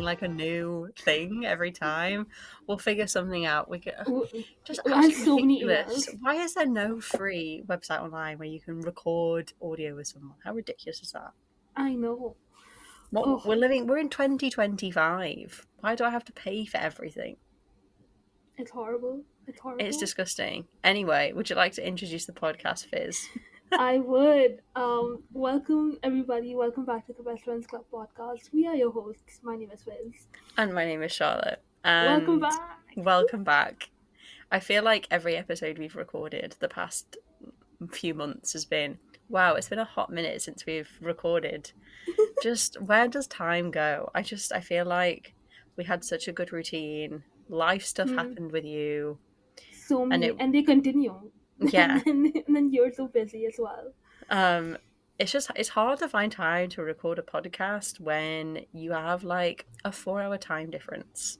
like a new thing every time. We'll figure something out. We get just I have absolutely so many ridiculous. emails. Why is there no free website online where you can record audio with someone? How ridiculous is that? I know. What Oh, we're in 2025. Why do I have to pay for everything? it's horrible. It's It's horrible. disgusting. Anyway, would you like to introduce the podcast, Fizz? I would. Welcome everybody. Welcome back to the Phriends Club Podcast. We are your hosts. My name is Fizz. And my name is Charlotte. Welcome And back. welcome back. I feel like every episode we've recorded the past few months has been, wow, it's been a hot minute since we've recorded. Just where does time go? I feel like we had such a good routine. Life stuff happened with you. So And many, and they continue. yeah. And then you're so busy as well. It's hard to find time to record a podcast when you have like a 4 hour time difference.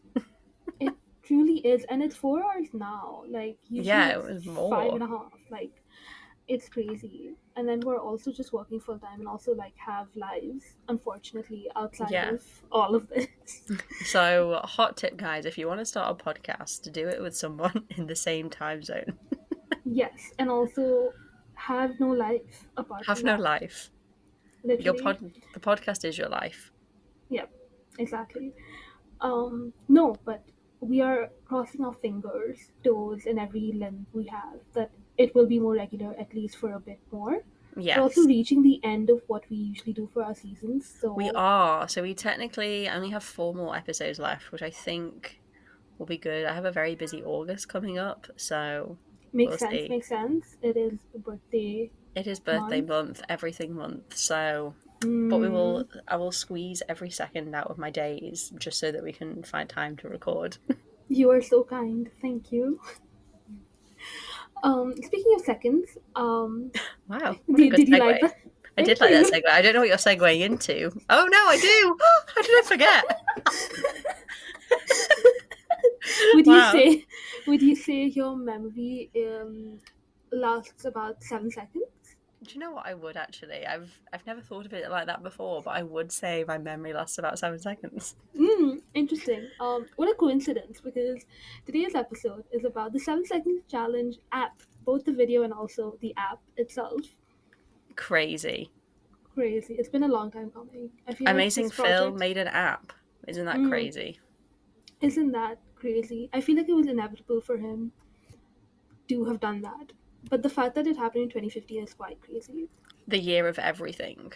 It truly is, and it's 4 hours now. Like usually Yeah, it it's was 5.5. Like it's crazy. And then we're also just working full time and also like have lives, unfortunately, outside Yeah. of all of this. So, hot tip, guys, if you want to start a podcast, do it with someone in the same time zone. Yes, and also have no life apart Have from no that. life. Literally. The podcast is your life. Yep, exactly. No, but we are crossing our fingers, toes, and every limb we have that it will be more regular, at least for a bit more. We're also Yes, reaching the end of what we usually do for our seasons, we so are. So, we technically only have 4 more episodes left, which I think will be good. I have a very busy August coming up, so we'll makes sense. see. Makes sense. It is birthday It is birthday month. month, everything month, so. But Mm, I will squeeze every second out of my days just so that we can find time to record. you are so kind. Thank you. Speaking of seconds, Wow, what a good did you like segue. that? I did Thank like that you. segue. I don't know what you're segueing into. Oh no, I do. How did I forget? would you Wow. say would you say your memory lasts about 7 seconds? Do you know what I would actually? I've never thought of it like that before, but I would say my memory lasts about 7 seconds. Interesting. What a coincidence, because today's episode is about the 7 second challenge app, both the video and also the app itself. Crazy. Crazy. It's been a long time coming. I feel like Amazing this Phil project made an app. Isn't that crazy? isn't that crazy. I feel like it was inevitable for him to have done that. But the fact that it happened in 2015 is quite crazy. The year of everything.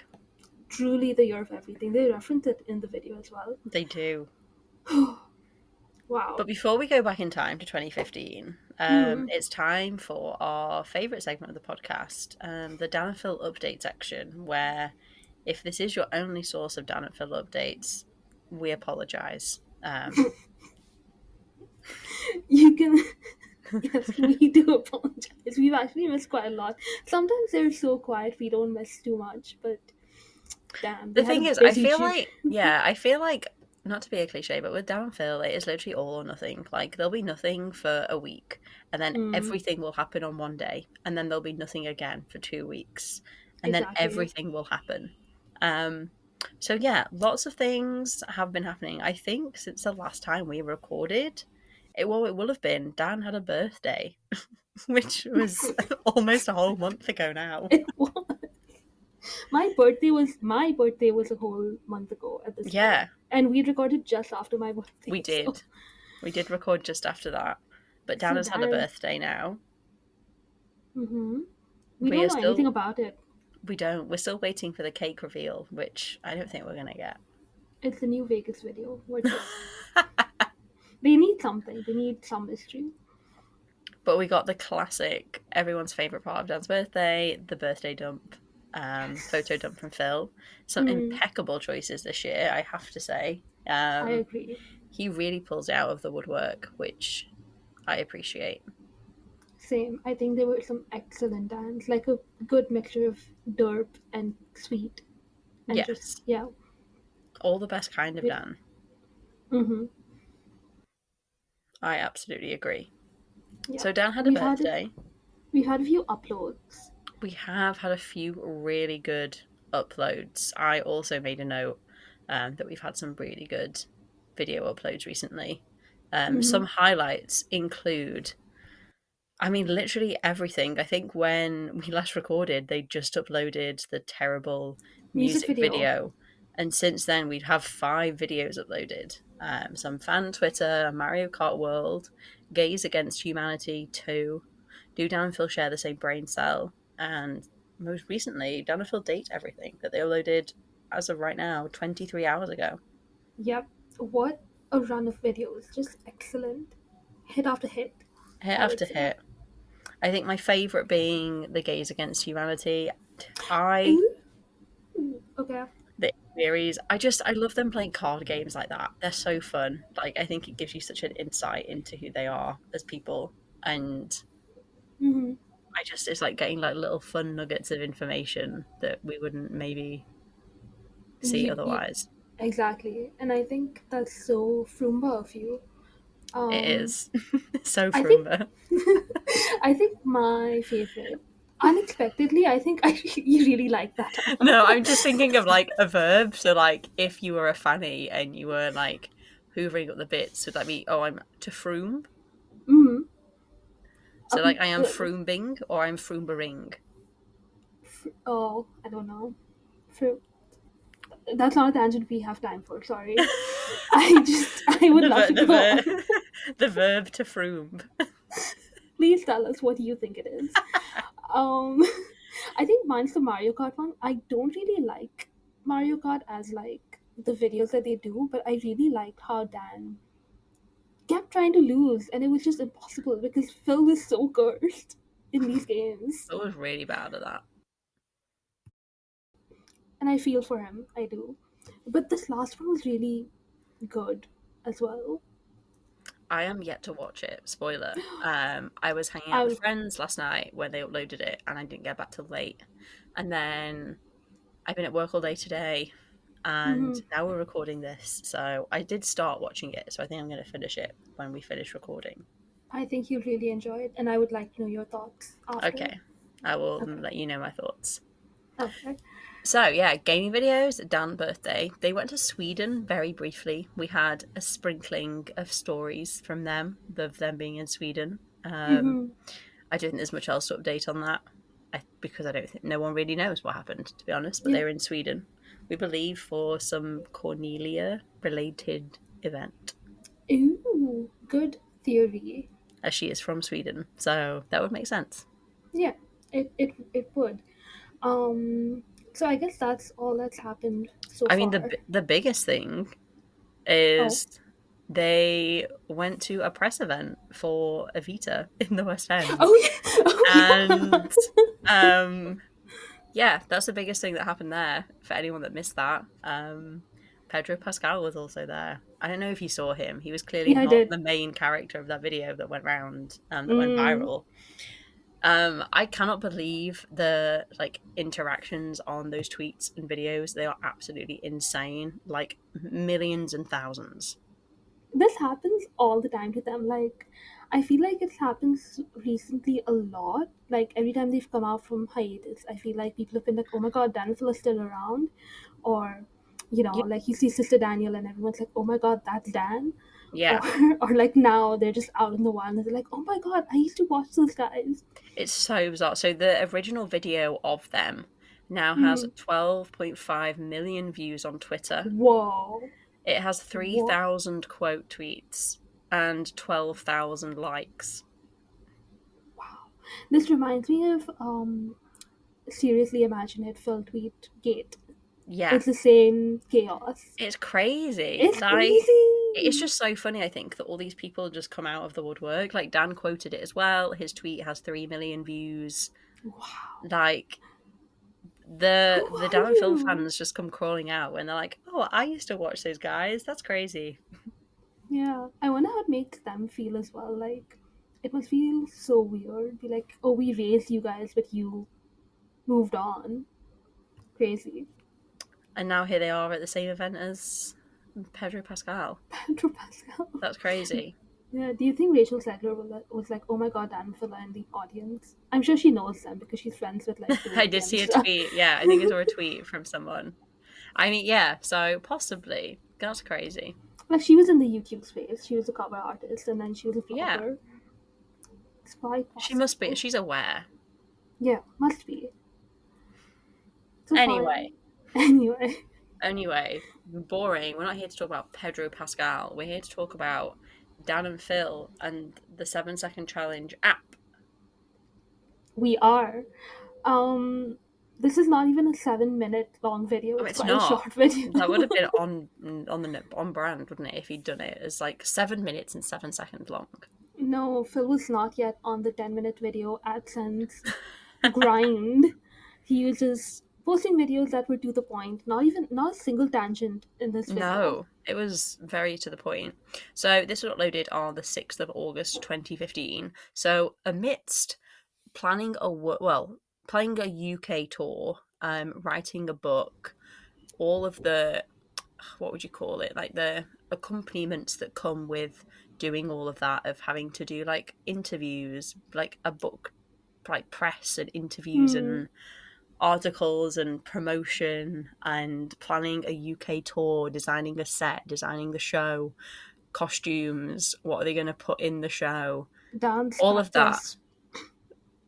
Truly the year of everything. They reference it in the video as well. They do. Wow. But before we go back in time to 2015, Hmm. it's time for our favourite segment of the podcast, the Dan and Phil update section, where if this is your only source of Dan and Phil updates, we apologise. You can. Yes, we do apologize. We've actually missed quite a lot. Sometimes they're so quiet we don't miss too much, but damn, they The had a thing is, busy shoot. I feel like, not to be a cliche, but with Dan and Phil, it is literally all or nothing. Like, there'll be nothing for a week, and then everything will happen on one day, and then there'll be nothing again for 2 weeks, and then Exactly. everything will happen. So yeah, lots of things have been happening. I think since the last time we recorded, it will have been Dan had a birthday, which was almost a whole month ago now. It was. My birthday was a whole month ago at this Yeah, point, and we recorded just after my birthday. we did. So, We did record just after that. But Dan so has had a damn. birthday now. We We don't are know anything still about it. we don't. We're still waiting for the cake reveal, which I don't think we're gonna get. It's the new Vegas video. They need something. They need some mystery. But we got the classic, everyone's favourite part of Dan's birthday, the birthday dump, photo dump from Phil. Some impeccable choices this year, I have to say. I agree. He really pulls it out of the woodwork, which I appreciate. Same. I think there were some excellent dance, like a good mixture of derp and sweet, and Yes. just yeah. All the best kind of Dan. Mm-hmm. I absolutely agree. Yeah. So Dan had a birthday. We've had a few uploads. We have had a few really good uploads. I also made a note that we've had some really good video uploads recently. Some highlights include, I mean, literally everything. I think when we last recorded, they just uploaded the terrible Music music video. video. And since then, we'd have 5 videos uploaded. Some fan Twitter, Mario Kart World, Gays Against Humanity 2, Do Dan and Phil Share the Same Brain Cell, and most recently, Dan and Phil Date Everything that they uploaded as of right now, 23 hours ago. Yep. What a run of videos. Just excellent. Hit after hit. Hit I would after say. hit. I think my favourite being the Gays Against Humanity. Okay. The series. I love them playing card games like that. They're so fun. Like, I think it gives you such an insight into who they are as people, and Mm-hmm. it's like getting like little fun nuggets of information that we wouldn't maybe see otherwise. Exactly. And I think that's so Frumba of you. It is so I think Frumba. I think my favorite, unexpectedly, I think you really like that one. No, I'm just thinking of like a verb. So like, if you were a fanny and you were like hoovering up the bits, would that be, oh, I'm to froom? Mm-hmm. So like, I am froombing or I'm froombering. Oh, I don't know. That's not a tangent we have time for. Sorry. I would love to go on. The verb to froom. Please tell us what you think it is. I think mine's the Mario Kart one. I don't really like Mario Kart as like the videos that they do, but I really liked how Dan kept trying to lose, and it was just impossible because Phil was so cursed in these games. I was really bad at that. And I feel for him, I do. But this last one was really good as well. I am yet to watch it. Spoiler. I was hanging out with friends last night when they uploaded it, and I didn't get back till late. And then I've been at work all day today, and now we're recording this. So I did start watching it, so I think I'm going to finish it when we finish recording. I think you'll really enjoy it, and I would like to know your thoughts after. Okay. I will let you know my thoughts. Okay. So, yeah, gaming videos, Dan's birthday. They went to Sweden very briefly. We had a sprinkling of stories from them, of them being in Sweden. I don't think there's much else to update on that, because I don't think no one really knows what happened, to be honest. But they were in Sweden, we believe, for some Cornelia-related event. Ooh, good theory. As she is from Sweden, so that would make sense. Yeah, it would. So I guess that's all that's happened so far. I mean, the biggest thing is they went to a press event for Evita in the West End. And yeah, that's the biggest thing that happened there for anyone that missed that. Pedro Pascal was also there. I don't know if you saw him. He was clearly not the main character of that video that went round and that went viral. I cannot believe the interactions on those tweets and videos. They are absolutely insane. Like, millions and thousands. This happens all the time to them. Like, I feel like it happens recently a lot. Like, every time they've come out from hiatus, I feel like people have been like, oh my god, Dan Phil is still around. Or, like you see Sister Daniel and everyone's like, oh my god, that's Dan. Yeah. Or like now they're just out in the wild and they're like, oh my god, I used to watch those guys. It's so bizarre. So the original video of them now has 12.5 million views on Twitter. Whoa. It has 3,000 quote tweets and 12,000 likes. Wow. This reminds me of Seriously Imagine It Phil Tweet Gate. Yeah. It's the same chaos. It's crazy. It's crazy. It's just so funny, I think, that all these people just come out of the woodwork. Like, Dan quoted it as well. His tweet has 3 million views. Wow. Like, the Dan and Phil fans just come crawling out and they're like, oh, I used to watch those guys. That's crazy. Yeah. I wonder how it makes them feel as well. Like, it must feel so weird. Be like, oh, we raised you guys, but you moved on. Crazy. And now here they are at the same event as Pedro Pascal. Pedro Pascal. That's crazy. Yeah. Do you think Rachel Zegler was like, oh my god, Dan Phil in the audience? I'm sure she knows them because she's friends with like. I did see a tweet. Yeah, I think I saw a tweet from someone. I mean, yeah. So possibly that's crazy. Like, she was in the YouTube space. She was a cover artist, and then she was a Yeah. vlogger. It's quite She possible. must be. She's aware. Yeah, must be. So Anyway. fine. Anyway, boring. We're not here to talk about Pedro Pascal. We're here to talk about Dan and Phil and the 7-second challenge app. We are. This is not even a 7-minute long video. Oh, It's it's quite a not. short video. That would have been on brand, wouldn't it, if he'd done it as like 7 minutes and 7 seconds long. No, Phil was not yet on the 10-minute video AdSense grind. He was just posting videos that were to the point. Not a single tangent in this video. No, it was very to the point. So this was uploaded on the 6th of August 2015. So amidst planning a UK tour, writing a book, all of the, what would you call it, like the accompaniments that come with doing all of that, of having to do like interviews, like a book, like press and interviews and articles and promotion, and planning a UK tour, designing a set, designing the show, costumes, what are they going to put in the show, Dance all of that. practice.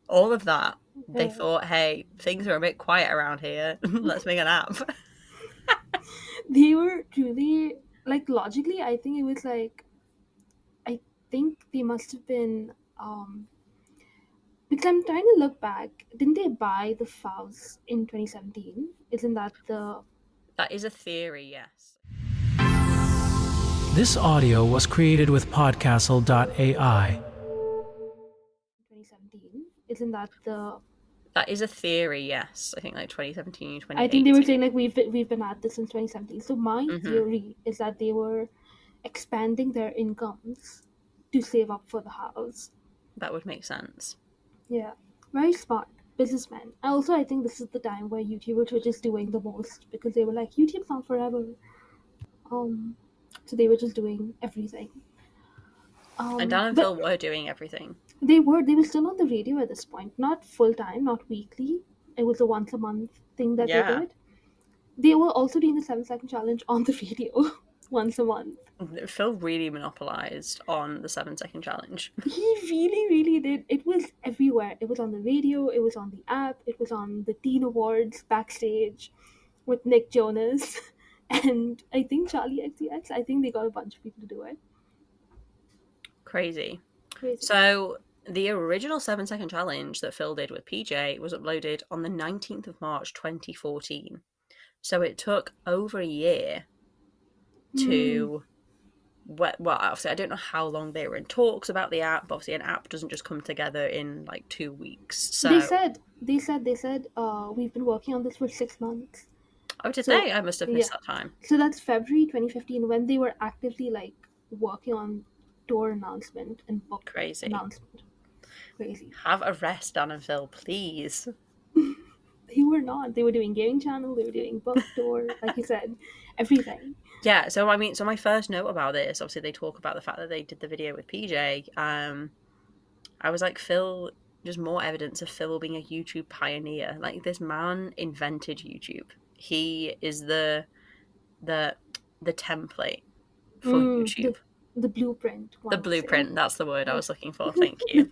All of that. They Yeah. thought, hey, things are a bit quiet around here. Let's make an app. They were truly, like, logically, I think it was like, I think they must have been, because I'm trying to look back. Didn't they buy the Fizz in 2017? Isn't that the... That is a theory, yes. This audio was created with Podcastle.ai. 2017? Isn't that the... That is a theory, yes. I think like 2017, 2018. I think they were saying like we've been at this since 2017. So my theory is that they were expanding their incomes to save up for the house. That would make sense. Yeah, very smart businessmen. Also, I think this is the time where YouTubers were just doing the most, because they were like, YouTube's not forever. So they were just doing everything. And Dan and Phil were doing everything. They were still on the radio at this point, not full time, not weekly. It was a once a month thing that they did. They were also doing the 7-second challenge on the radio once a month. Phil really monopolized on the 7-second challenge. He really, really did. It was everywhere. It was on the radio, it was on the app, it was on the Teen Awards backstage with Nick Jonas and I think Charlie XCX. I think they got a bunch of people to do it. Crazy. So the original 7-second challenge that Phil did with PJ was uploaded on the 19th of March 2014. So it took over a year to... Well, obviously, I don't know how long they were in talks about the app, but obviously an app doesn't just come together in like 2 weeks. So They said we've been working on this for 6 months. Oh, did they? I must have missed that time. So that's February 2015 when they were actively like working on tour announcement and book announcement. Crazy. Have a rest, Dan and Phil, please. They were not. They were doing gaming channel, they were doing book tour, like you said, everything. Yeah, so I mean, so my first note about this, obviously they talk about the fact that they did the video with PJ. I was like, Phil, just more evidence of Phil being a YouTube pioneer. Like, this man invented YouTube. He is the template for YouTube. The blueprint. The blueprint, that's the word I was looking for, thank you.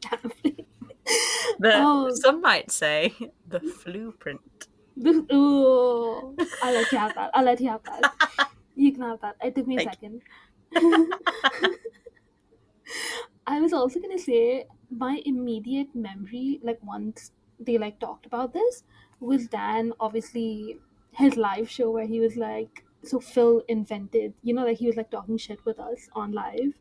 Some might say the flueprint. I'll let you have that. You can have that. It took me a second. I was also going to say, my immediate memory, like once they like talked about this, was Dan, obviously, his live show where he was like, so Phil invented, like he was like talking shit with us on live.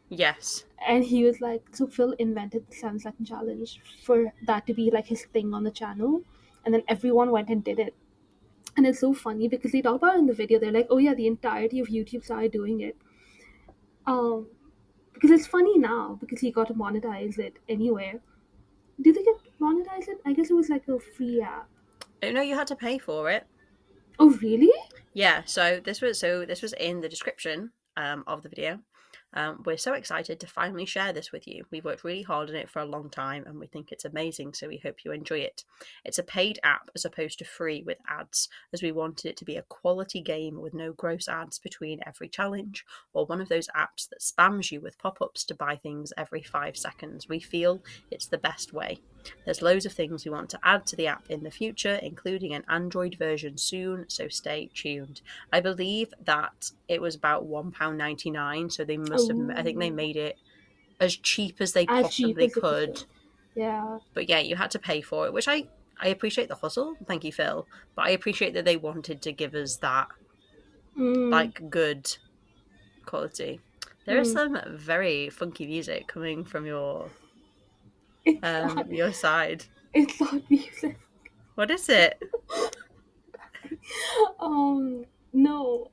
Yes. And he was like, so Phil invented the 7-second challenge for that to be like his thing on the channel. And then everyone went and did it. And it's so funny because they talk about it in the video. They're like, oh yeah, the entirety of YouTube started doing it. Because it's funny now because he got to monetize it anyway. Did they get monetize it? I guess it was like a free app. No, you had to pay for it. Oh really? Yeah. So this was in the description of the video. We're so excited to finally share this with you. We've worked really hard on it for a long time and we think it's amazing, so we hope you enjoy it. It's a paid app as opposed to free with ads, as we wanted it to be a quality game with no gross ads between every challenge, or one of those apps that spams you with pop-ups to buy things every 5 seconds. We feel it's the best way. There's loads of things we want to add to the app in the future, including an Android version soon, so stay tuned. I believe that it was about £1.99, so they must have, I think they made it as cheap as they As cheap possibly as it could. could. Yeah. But yeah, you had to pay for it, which I appreciate the hustle. Thank you, Phil. But I appreciate that they wanted to give us that like good quality. There is some very funky music coming from your side. It's not music. What is it? No,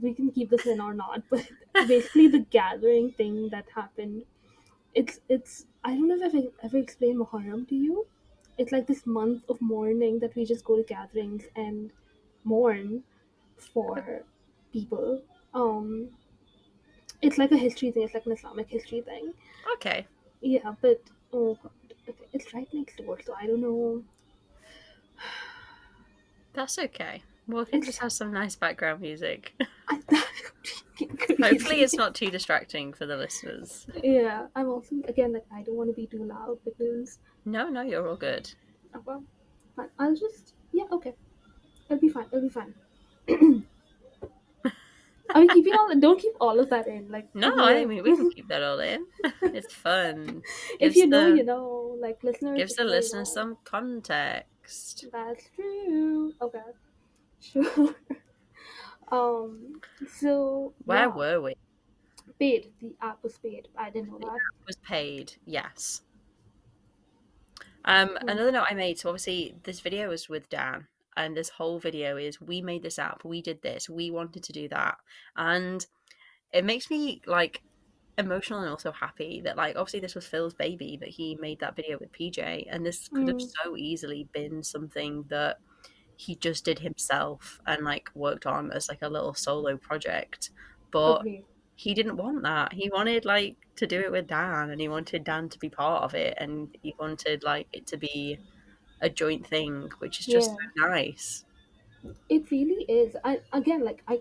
we can keep this in or not, but basically the gathering thing that happened, it's I don't know if I've ever explained Muharram to you. It's like this month of mourning that we just go to gatherings and mourn for people. It's like a history thing. It's like an Islamic history thing. Okay. Yeah, but oh god, okay, it's right next door, so I don't know. That's okay. Well, we can just have some nice background music. Hopefully Hopefully it's not too distracting for the listeners. Yeah, I'm also again like I don't want to be too loud because No, you're all good. oh well, fine. I'll just okay. It'll be fine. It'll be fine. Are we keeping all? Don't keep all of that in. Like No, I think we can keep that all in. It's fun. If you know, you know. Like listeners, gives the listeners some context. That's true. Okay, sure. So Where were we? Paid. The app was paid. I didn't know that. The app was paid. Yes. Another note I made. So obviously, this video was with Dan, and this whole video is we made this app. We did this. We wanted to do that, and it makes me like emotional and also happy that like obviously this was Phil's baby, that he made that video with PJ, and this could have so easily been something that he just did himself and like worked on as like a little solo project, but he didn't want that. He wanted like to do it with Dan, and he wanted Dan to be part of it, and he wanted like it to be a joint thing, which is just so nice. It really is. I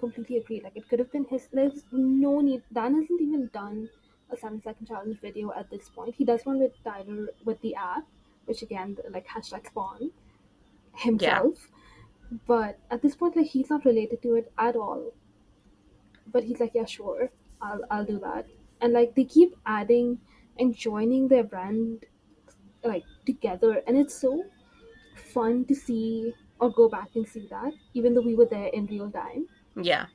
completely agree. Like it could have been his. There's no need. Dan hasn't even done a 7-second challenge video at this point. He does one with Tyler with the app, which again like hashtag spawn himself. But at this point, like he's not related to it at all. But he's like, yeah, sure, I'll do that. And like they keep adding and joining their brand like together, and it's so fun to see or go back and see that, even though we were there in real time. Yeah.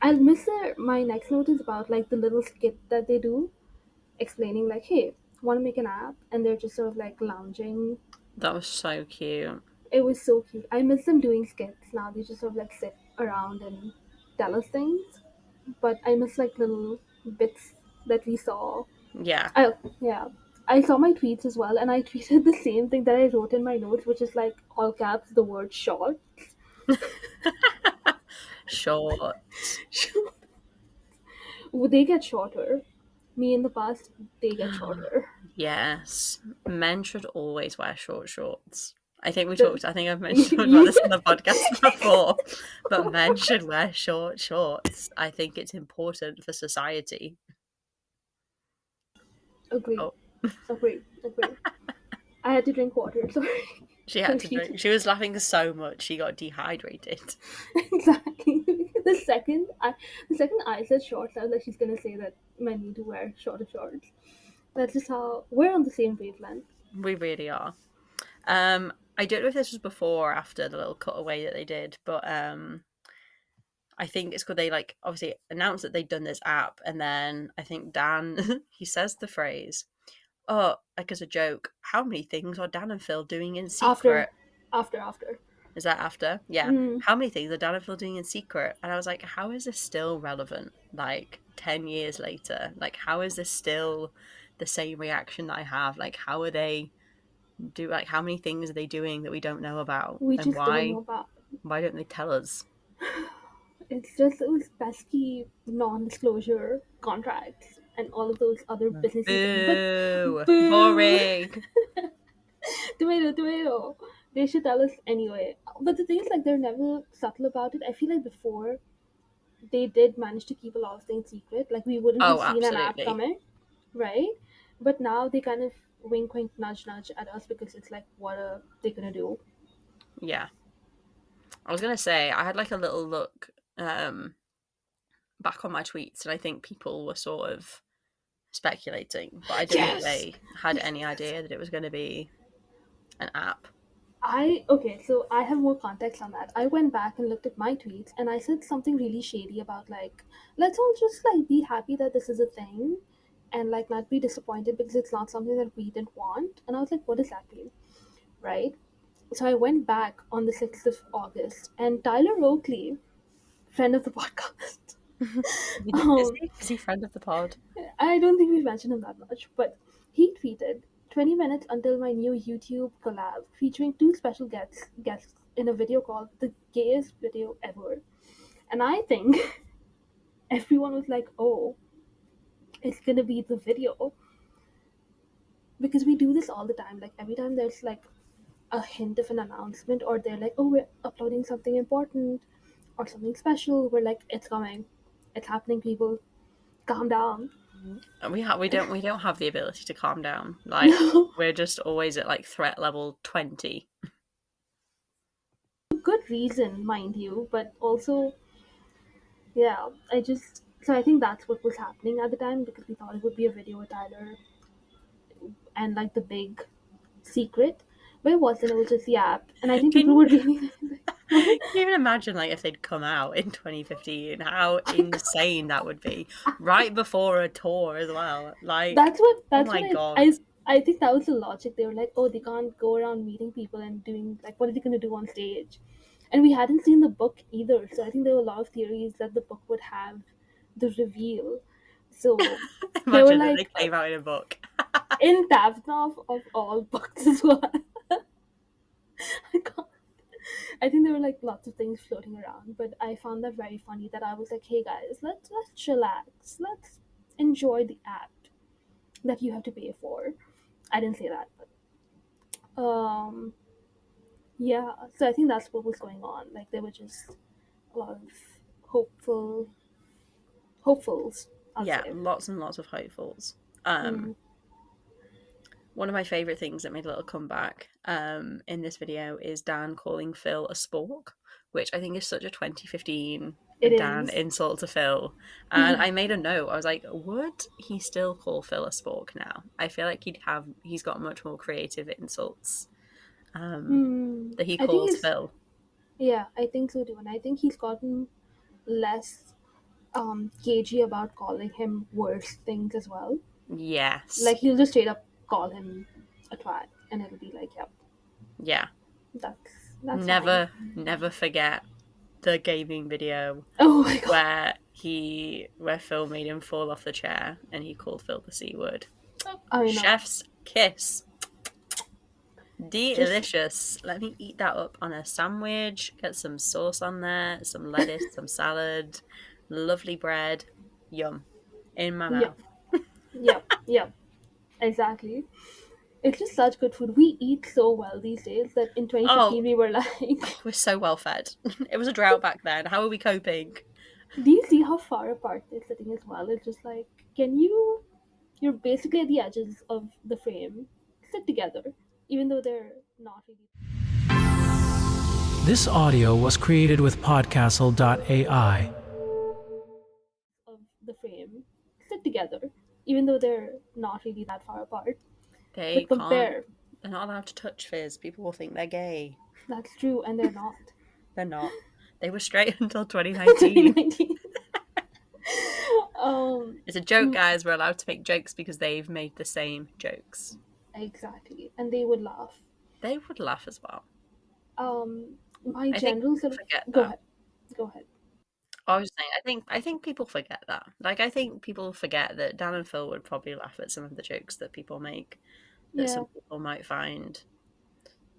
I'll miss my next note is about like the little skit that they do, explaining like, hey, want to make an app, and they're just sort of like lounging. That was so cute. It was so cute. I miss them doing skits now. They just sort of like sit around and tell us things. But I miss like little bits that we saw. Yeah. I saw my tweets as well, and I tweeted the same thing that I wrote in my notes, which is like all caps the word short. Short. They get shorter. Me in the past, they get shorter. Yes. Men should always wear short shorts. I think I've mentioned about this on the podcast before, but men should wear short shorts. I think it's important for society. Agree. I had to drink water, sorry. She had to drink. She was laughing so much she got dehydrated. Exactly. The second I said shorts, I was like, she's gonna say that men need to wear shorter shorts. That's just how we're on the same wavelength. We really are. I don't know if this was before or after the little cutaway that they did, but I think it's because they like obviously announced that they'd done this app, and then I think Dan he says the phrase, "Oh, like as a joke, how many things are Dan and Phil doing in secret?" After. Is that after? Yeah. How many things are Dan and Phil doing in secret? And I was like, how is this still relevant? Like 10 years later, like how is this still the same reaction that I have? Like how are they how many things are they doing that we don't know about? We just don't know about. Why don't they tell us? It's just those pesky non-disclosure contracts and all of those other businesses. Boo! But boo, Boring. tomato. They should tell us anyway. But the thing is, like, they're never subtle about it. I feel like before they did manage to keep a lot of things secret. Like, we wouldn't have Oh, seen an app absolutely. coming, right? But now they kind of wink, wink, nudge, nudge at us because it's like, what are they gonna do? Yeah. I was gonna say I had like a little look back on my tweets, and I think people were sort of speculating, but I don't think Yes. they had any idea that it was going to be an app. So I have more context on that. I went back and looked at my tweets and I said something really shady about like, let's all just like be happy that this is a thing and like not be disappointed because it's not something that we didn't want. And I was like, what does that mean? Right? So I went back on the 6th of August and Tyler Oakley, friend of the podcast. um, Is he friend of the pod? I don't think we've mentioned him that much, but he tweeted 20 minutes until my new YouTube collab featuring two special guests in a video called The Gayest Video Ever. And I think everyone was like, oh, it's gonna be the video. Because we do this all the time. Like every time there's like a hint of an announcement or they're like, oh, we're uploading something important or something special, we're like, it's coming. It's happening, people. Calm down. We don't have the ability to calm down. Like No. we're just always at like threat level 20. Good reason, mind you, but also, yeah, I think that's what was happening at the time because we thought it would be a video with Tyler and like the big secret, but it wasn't. It was just the app, and I think Can people you, were really. can you even imagine like if they'd come out in 2015? How insane that would be! Right before a tour as well. Like, That's what. oh That's my what god. I think that was the logic. They were like, oh, they can't go around meeting people and doing like, what are they gonna do on stage? And we hadn't seen the book either, so I think there were a lot of theories that the book would have the reveal. So they were Imagine that they like, came out in a book. in Tavnov of all books as well. I can't. I think there were like lots of things floating around, but I found that very funny that I was like, hey guys, let's chillax. Let's enjoy the app that you have to pay for. I didn't say that, but yeah. So I think that's what was going on. Like there were just a lot of hopefuls, I'll Yeah, say. lots and lots of hopefuls. Mm. One of my favourite things that made a little comeback in this video is Dan calling Phil a spork, which I think is such a 2015 It Dan is. insult to Phil. And I made a note. I was like, would he still call Phil a spork now? I feel like he's got much more creative insults that he I think calls he's Phil. yeah, I think so too, and I think he's gotten less cagey about calling him worse things as well. Yes. Like he'll just straight up call him a twat, and it'll be like, yep, Yeah. that's fine. Never forget the gaming video Oh my god. where Phil made him fall off the chair and he called Phil the C word. I know. Chef's kiss. Just Delicious. Let me eat that up on a sandwich. Get some sauce on there, some lettuce, some salad, lovely bread. Yum. In my yep, mouth. yep, exactly. It's just such good food. We eat so well these days that in 2015 Oh, we were like, we're so well fed. It was a drought back then. How are we coping? do you see how far apart they're sitting as well? It's just like, can you? You're basically at the edges of the frame. Sit together, even though they're not really. This audio was created with Podcastle.ai. Of the frame. Sit together, even though they're not really that far apart. They But can't. compare. They're not allowed to touch Fizz. People will think they're gay. That's true, and they're not. They're not. They were straight until 2019. 2019. It's a joke, guys. We're allowed to make jokes because they've made the same jokes. Exactly, and they would laugh. They would laugh as well. My I think general people sort of. forget Go that. ahead. Go ahead. I was saying, I think people forget that. Like, I think people forget that Dan and Phil would probably laugh at some of the jokes that people make, that Yeah. some people might find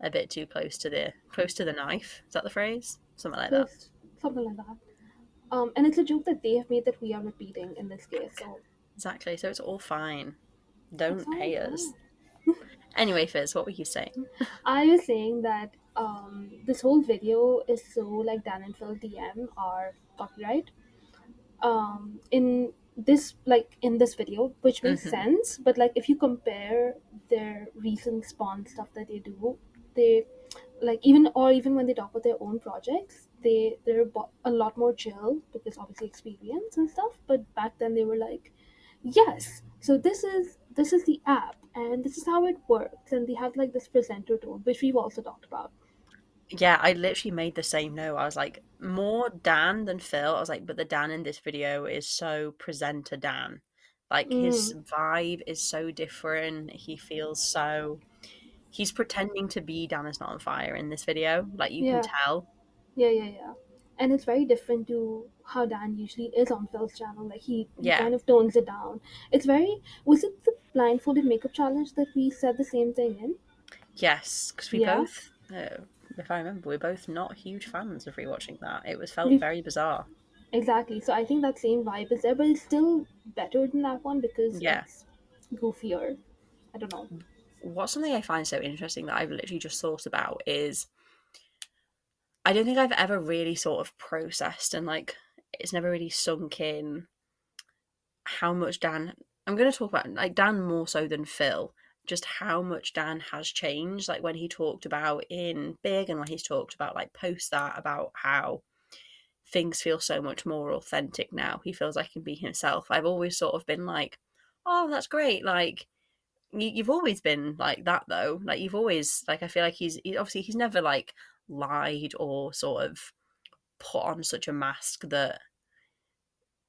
a bit too close to the knife. Is that the phrase? Something like that. Something like that. And it's a joke that they have made that we are repeating in this case. So Exactly. So it's all fine. it's Don't all hate us. fine. Anyway, Fizz, what were you saying? I was saying that this whole video is so like Dan and Phil DM are copyright. In this video, which makes Hmm. sense, but like if you compare their recent Spawn stuff that they do, they like even when they talk about their own projects, they're a lot more chill because obviously experience and stuff. But back then they were like, yes, so this is the app and this is how it works, and they have like this presenter tone, which we've also talked about. Yeah, I literally made the same note. I was like, more Dan than Phil. I was like, but the Dan in this video is so presenter Dan. Like his Mm, vibe is so different. He feels so he's pretending to be Dan is not on fire in this video. Like you can yeah, tell. yeah. And it's very different to how Dan usually is on Phil's channel. Like he Yeah. kind of tones it down. It's very Was it the blindfolded makeup challenge that we said the same thing in? Yes, because we Yeah. both, if I remember, we're both not huge fans of rewatching that. It was felt We very bizarre. Exactly. So I think that same vibe is there, but it's still better than that one because Yeah. it's goofier. I don't know. What's something I find so interesting that I've literally just thought about is I don't think I've ever really sort of processed and like it's never really sunk in how much Dan. I'm going to talk about like Dan more so than Phil. Just how much Dan has changed, like when he talked about in Big and when he's talked about like post that about how things feel so much more authentic now. He feels like he can be himself. I've always sort of been like, oh, that's great. Like you've always been like that though. Like you've always like I feel like obviously he's never like lied or sort of put on such a mask that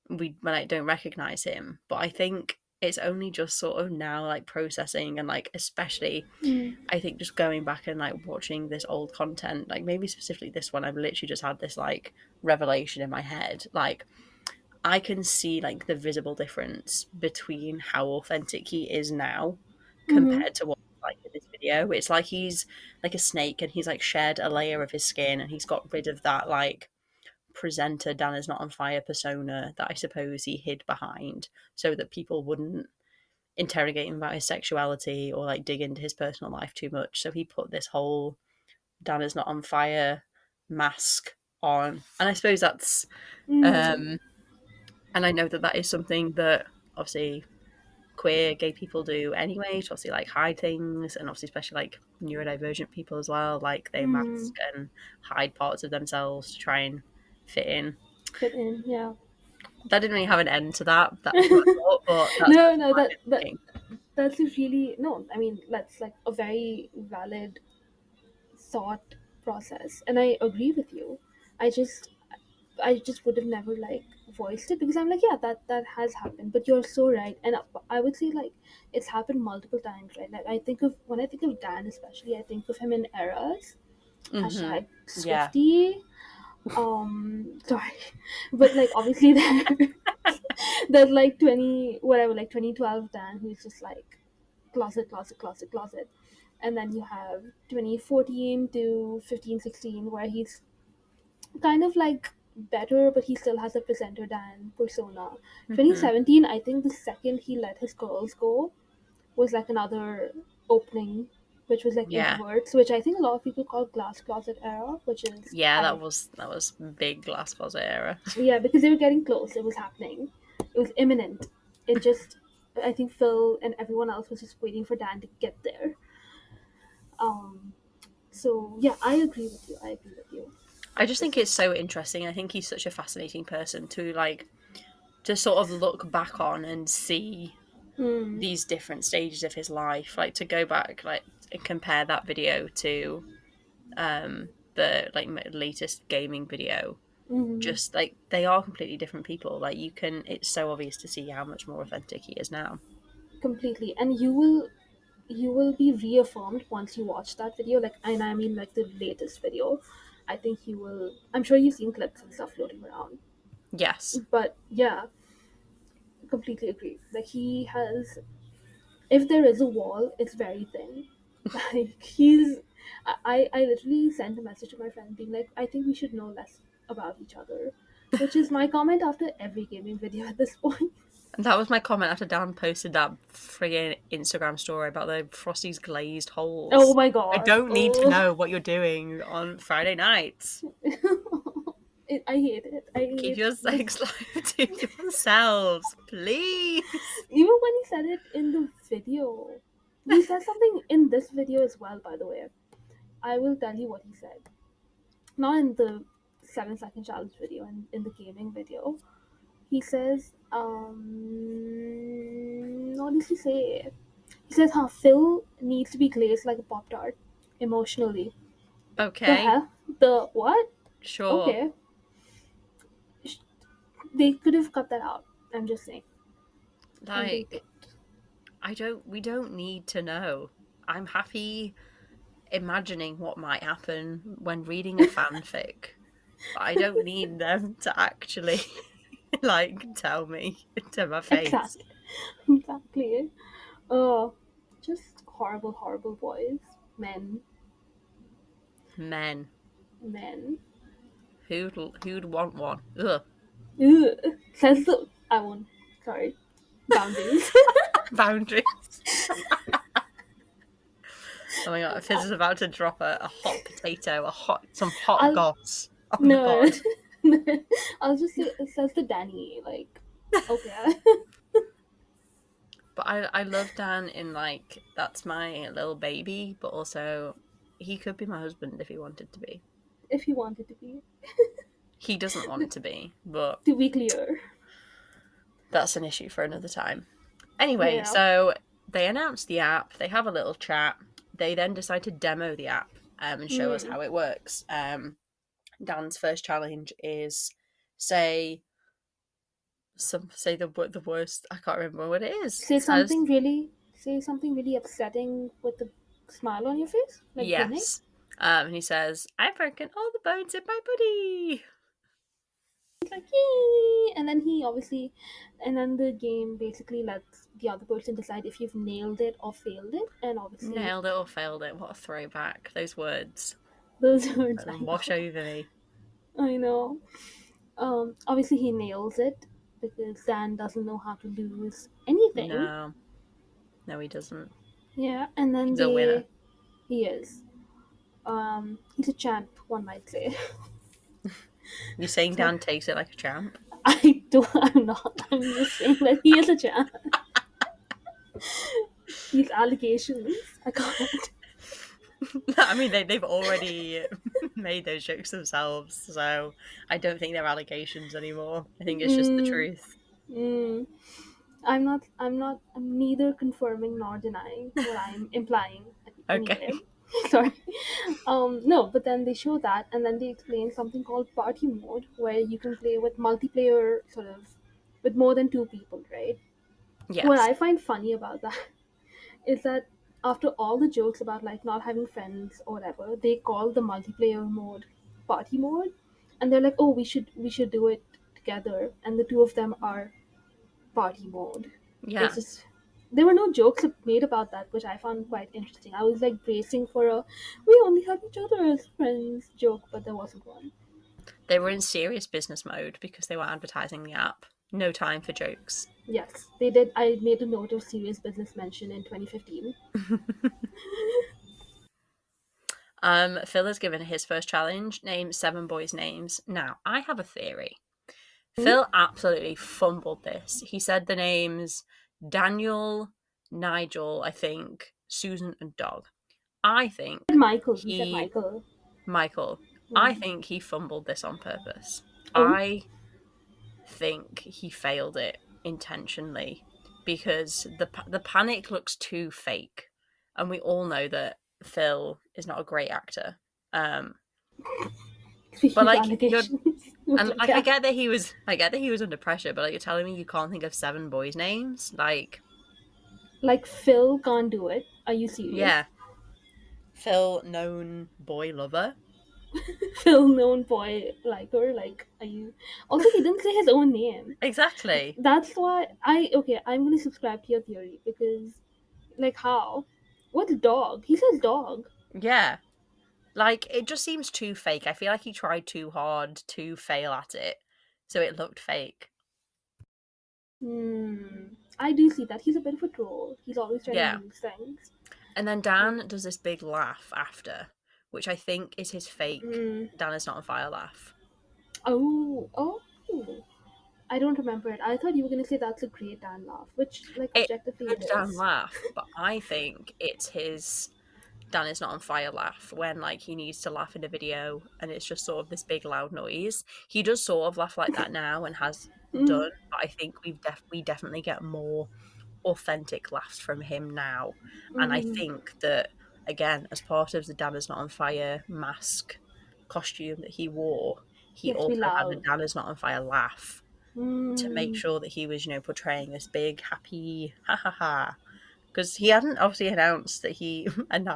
we like don't recognize him. But I think it's only just sort of now like processing and like especially Mm. I think just going back and like watching this old content, like maybe specifically this one, I've literally just had this like revelation in my head. Like I can see like the visible difference between how authentic he is now Mm-hmm. compared to what he's like in this video. It's like he's like a snake and he's like shed a layer of his skin and he's got rid of that like presenter Dan is not on fire persona that I suppose he hid behind so that people wouldn't interrogate him about his sexuality or like dig into his personal life too much. So he put this whole Dan is not on fire mask on. And I suppose that's Mm. um and I know that that is something that obviously queer gay people do anyway to obviously like hide things and obviously especially like neurodivergent people as well like they Mm. mask and hide parts of themselves to try and fit in. Fit in, yeah. That didn't really have an end to that thought, but that's No, just no, what I've that been that thinking. that's a really no. I mean, that's like a very valid thought process, and I agree with you. I just I just would have never like voiced it because I'm like, yeah, that has happened. But you're so right, and I would say like it's happened multiple times, right? Like when I think of Dan, especially, I think of him in eras. Hmm. Hashtag Yeah. Swifty. Sorry, but like obviously there's like 20 whatever, like 2012 Dan, who's just like closet, and then you have 2014 to 15, 16, where he's kind of like better, but he still has a presenter Dan persona. Hmm. 2017, I think the second he let his girls go was like another opening, which was like Yeah. introverts, which I think a lot of people call glass closet era, which is Yeah, I that was big glass closet era. yeah, because they were getting close. It was happening. It was imminent. It just I think Phil and everyone else was just waiting for Dan to get there. Um so yeah, I agree with you. I agree with you. I just think Just it's so interesting. I think he's such a fascinating person to like to sort of look back on and see mm, these different stages of his life, like to go back like and compare that video to the like latest gaming video. mm, Just like they are completely different people. Like you can, it's so obvious to see how much more authentic he is now. completely. And you will be reaffirmed once you watch that video, like, and I mean like the latest video. I think you will I'm sure you've seen clips and stuff floating around, Yes. but yeah, completely agree. Like he has if there is a wall, it's very thin. Like I literally sent a message to my friend being like, I think we should know less about each other which is my comment after every gaming video at this point. And that was my comment after Dan posted that friggin' Instagram story about the Frosty's glazed holes. Oh my I god. don't need to know what you're doing on Friday nights. I hate it. Keep your sex life to yourselves, please. Even when he said it in the video, he said something in this video as well, by the way. I will tell you what he said. Not in the 7-second challenge video, in the gaming video. He says, what does he say? He says, Phil needs to be glazed like a Pop-Tart, emotionally. Okay. The hell? The what? Sure. Okay. They could have cut that out. I'm just saying. Like, we don't need to know. I'm happy imagining what might happen when reading a fanfic. But I don't need them to actually, tell me to my face. Exactly. Just horrible, horrible boys. Men. Who'd want one? Ugh. Says the... I won't. Sorry. Boundaries. Boundaries. Oh my god, Fizz is about to drop a hot potato, some hot goss on the pod. I'll just say, it says to Danny, okay. But I love Dan in, that's my little baby, but also he could be my husband if he wanted to be. If he wanted to be. He doesn't want to be, but... To be clear. That's an issue for another time. Anyway, So they announced the app, they have a little chat, they then decide to demo the app and show us how it works. Dan's first challenge is say the worst. I can't remember what it is. Say something really upsetting with a smile on your face. Yes. And he says, "I've broken all the bones in my body." He's like, yay! And then the game basically lets the other person decide if you've nailed it or failed it, and obviously nailed it or failed it. What a throwback! Those words. Wash over me. I know. Obviously he nails it because Dan doesn't know how to lose anything. No, he doesn't. Yeah, and then he's a winner. He is. He's a champ, one might say. You're saying Dan takes it like a champ? I'm not. I'm just saying that he is a champ. These allegations, I can't. I mean, they've already made those jokes themselves, so I don't think they're allegations anymore. I think it's just the truth. I'm neither confirming nor denying what I'm implying. Okay. Sorry. No, but then they show that, and then they explain something called party mode, where you can play with multiplayer, sort of, with more than 2 people, right? Yes. What I find funny about that is that after all the jokes about not having friends or whatever, they call the multiplayer mode party mode, and they're like, oh, we should do it together, and the 2 of them are party mode. Yeah. There were no jokes made about that, which I found quite interesting. I was bracing for a we only have each other as friends joke, but there wasn't one. They were in serious business mode because they were advertising the app. No time for jokes. Yes, they did. I made a note of serious business mention in 2015. Phil has given his first challenge, name 7 boys' names. Now, I have a theory. Phil absolutely fumbled this. He said the names Daniel, Nigel, I think, Susan, and Dog. I think Michael. He said Michael. Michael. I think he fumbled this on purpose. I think he failed it intentionally because the panic looks too fake, and we all know that Phil is not a great actor. But and I get that he was under pressure, but you're telling me you can't think of 7 boys' names, like Phil can't do it. Are you serious? Yeah. Phil, known boy lover. Phil, known boy liker. Are you? Also, he didn't say his own name. Exactly. That's why I'm gonna subscribe to your theory because, how? What's dog? He says dog. Yeah. It just seems too fake. I feel like he tried too hard to fail at it so it looked fake. I do see that. He's a bit of a troll. He's always trying Yeah. to use things. And then Dan does this big laugh after, which I think is his fake Dan is not on fire laugh. Oh. I don't remember it. I thought you were going to say that's a great Dan laugh, which, like, objectively it It's Dan is. laugh, but I think it's his Dan is not on fire laugh when, like, he needs to laugh in a video and it's just sort of this big loud noise. He does sort of laugh like that now and has done, but I think we definitely get more authentic laughs from him now. And I think that, again, as part of the Dan is not on fire mask costume that he wore, he He has to be also had the loud. Dan is not on fire laugh to make sure that he was, portraying this big happy ha ha ha. Because he hadn't obviously announced that he hadn't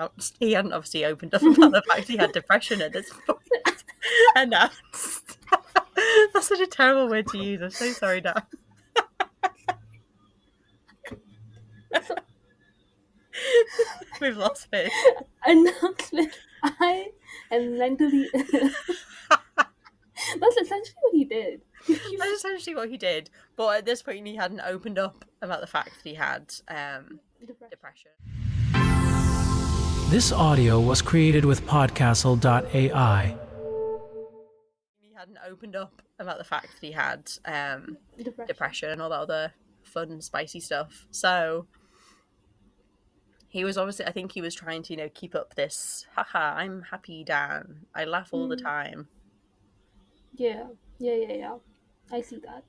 obviously opened up about the fact he had depression at this point. Announced. That's such a terrible word to use. I'm so sorry, Dan. We've lost Fizz. Announcement. I am mentally. That's essentially what he did. That's essentially what he did. But at this point, he hadn't opened up about the fact that he had depression. This audio was created with Podcastle.ai. He hadn't opened up about the fact that he had depression and all that other fun, spicy stuff. So he was obviously, I think he was trying to, keep up this, haha, I'm happy, Dan. I laugh all the time. Yeah. I see that.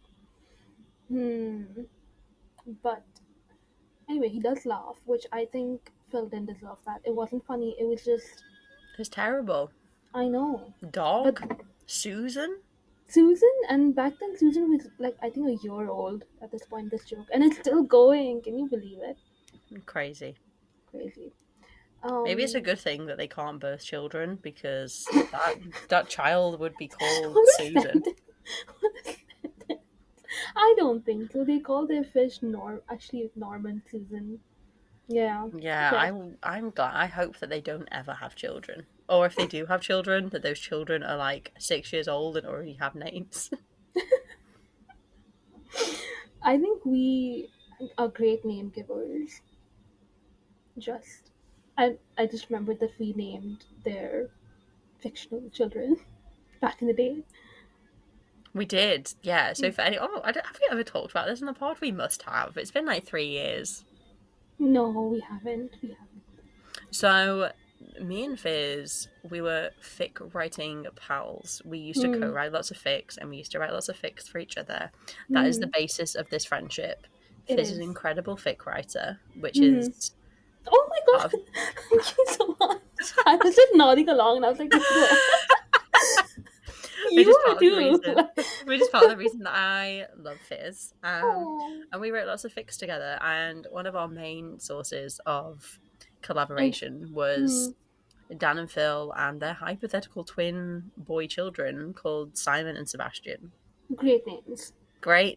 But anyway, he does laugh, which I think Phil didn't deserve that. It wasn't funny. It was just. It's terrible. I know. Dog? But Susan? and back then Susan was like, I think a year old at this point, this joke. And it's still going. Can you believe it? Crazy. Maybe it's a good thing that they can't birth children, because that child would be called Susan. I don't think so. They call their fish Norman Susan. Yeah. I'm glad. I hope that they don't ever have children, or if they do have children, that those children are like 6 years old and already have names. I think we are great name givers. I just remembered that we named their fictional children back in the day. We did, yeah. So for have we ever talked about this in the pod? We must have. It's been like 3 years. No, we haven't. So me and Fizz, we were fic writing pals. We used to co-write lots of fics, and we used to write lots of fics for each other. That is the basis of this friendship. Fizz is an incredible fic writer, which is... Oh my god! Thank you so much. I was just nodding along, and I was like, "You are too." Which is part of the reason that I love Fizz. And we wrote lots of fics together. And one of our main sources of collaboration was Dan and Phil and their hypothetical twin boy children called Simon and Sebastian. Great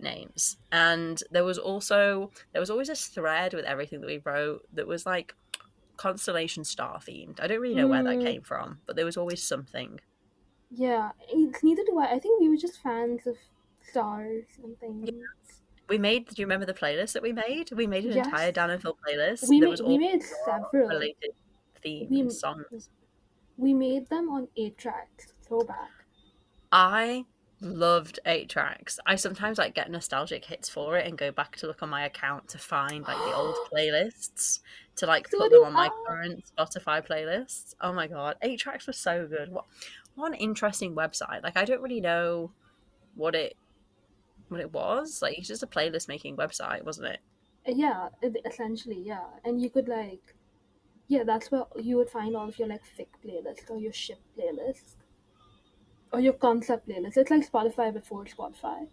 names. And there was always this thread with everything that we wrote that was like constellation star themed. I don't really know where that came from, but there was always something. Yeah, neither do I. I think we were just fans of stars and things. Yeah. Do you remember the playlist that we made? We made an entire Dan and Phil playlist. We made several related themes, songs. We made them on 8 tracks, throwback. I loved 8 tracks. I sometimes get nostalgic hits for it and go back to look on my account to find the old playlists to put them on my current Spotify playlists. Oh my god, 8 tracks was so good. What an interesting website. I don't really know what it was. It's just a playlist making website, wasn't it? Yeah, essentially, yeah. And you could that's where you would find all of your fic playlists or your ship playlists. Or your concept playlist. It's like Spotify before Spotify.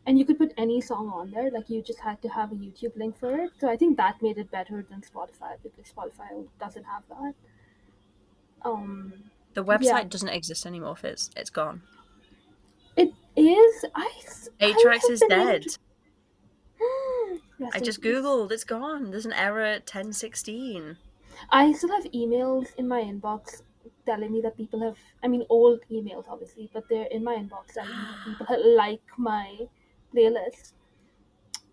And you could put any song on there. You just had to have a YouTube link for it. So I think that made it better than Spotify, because Spotify doesn't have that. The website doesn't exist anymore, Fizz. It's gone. It is? 8 tracks is dead. I just googled. It's gone. There's an error at 10:16. I still have emails in my inbox telling me that people have, I mean, old emails obviously, but they're in my inbox telling me that people like my playlist.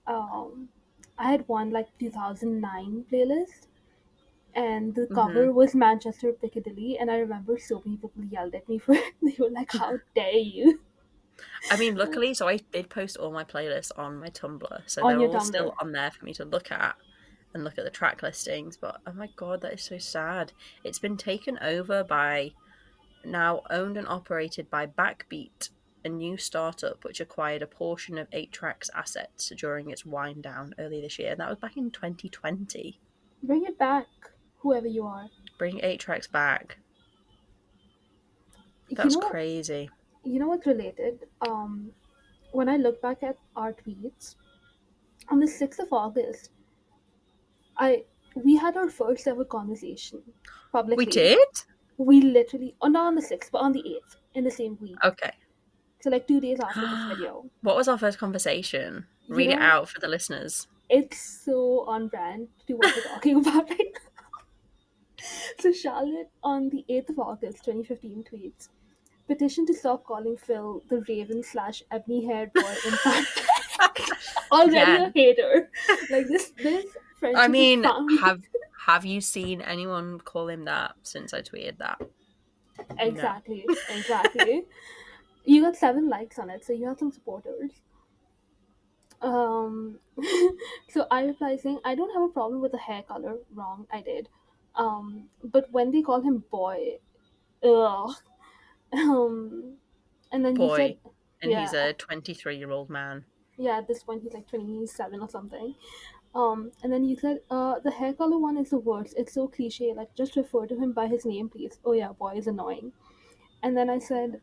Um, I had one like 2009 playlist, and the Hmm. cover was Manchester Piccadilly, and I remember so many people yelled at me for it. They were like, "How dare you!" I mean, luckily, so I did post all my playlists on my Tumblr, so On they're your all Tumblr. still on there for me to look at and look at the track listings. But oh my god, that is so sad. It's been taken over by, now owned and operated by Backbeat, a new startup which acquired a portion of 8 Track's assets during its wind down early this year. And that was back in 2020. Bring it back, whoever you are. Bring 8 Tracks back. You That's know, crazy. you know what's related? When I look back at our tweets on the 6th of August, I we had our first ever conversation We publicly. did? We literally, oh, not on the 6th, but on the 8th in the same week. Okay. So like 2 days after this video. What was our first conversation? You Read it know, out for the listeners. it's so on brand to what we're talking about right now. So Charlotte on the 8th of August 2015 tweets, petition to stop calling Phil the Raven slash ebony haired boy in fanfic. Already Yeah. a hater. Like this friendship I mean, is found. have you seen anyone call him that since I tweeted that? Exactly. You got 7 likes on it, so you have some supporters. Um, so I reply saying, I don't have a problem with the hair color. Wrong, I did. But when they call him boy, ugh. Um, and then you said, Boy. And he's yeah, a 23-year-old man. yeah. At this point, he's like 27 or something. And then you said, the hair color one is the worst. It's so cliche. Like, just refer to him by his name, please. Oh yeah, boy is annoying. And then I said,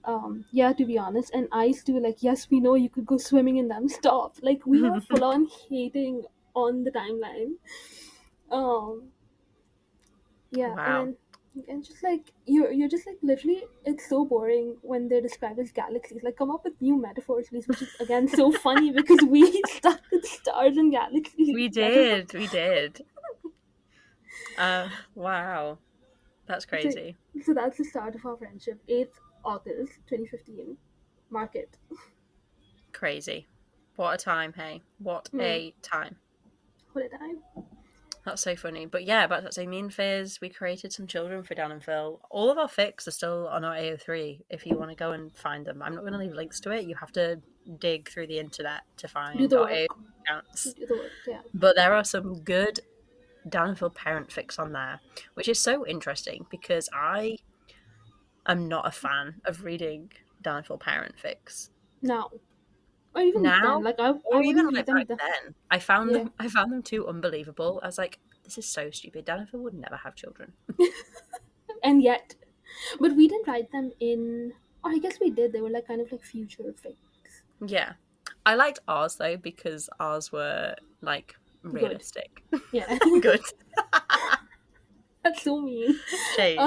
yeah, to be honest. And Ice too, like, yes, we know you could go swimming in them. Stop. Like, we were full on hating on the timeline. Um, yeah, Wow. and just like you're just like literally, it's so boring when they're described as galaxies. Like, come up with new metaphors, please. Which is again so funny because we stuck with stars and galaxies. We Metaphors. did. Wow. That's So, crazy. so that's the start of our friendship. 8th August 2015. Mark it. Crazy. What a time, hey. What a time. What a time. That's so funny. But yeah, about to say, me and Fizz, we created some children for Dan and Phil. All of our fics are still on our AO3 if you want to go and find them. I'm not going to leave links to it. You have to dig through the internet to Do find the our work. AO3 accounts. Do the work. Yeah. But there are some good Dan and Phil parent fics on there, which is so interesting because I am not a fan of reading Dan and Phil parent fics. Now, or even then, Now, like I or even wouldn't read like them back then. then, I found Yeah. them too unbelievable. I was like, this is so stupid. Dan and Phil would never have children. And yet, but we didn't write them in. Or I guess we did. They were like kind of like future fics. Yeah. I liked ours though because ours were like realistic. Yeah. Good. That's so mean. Shade.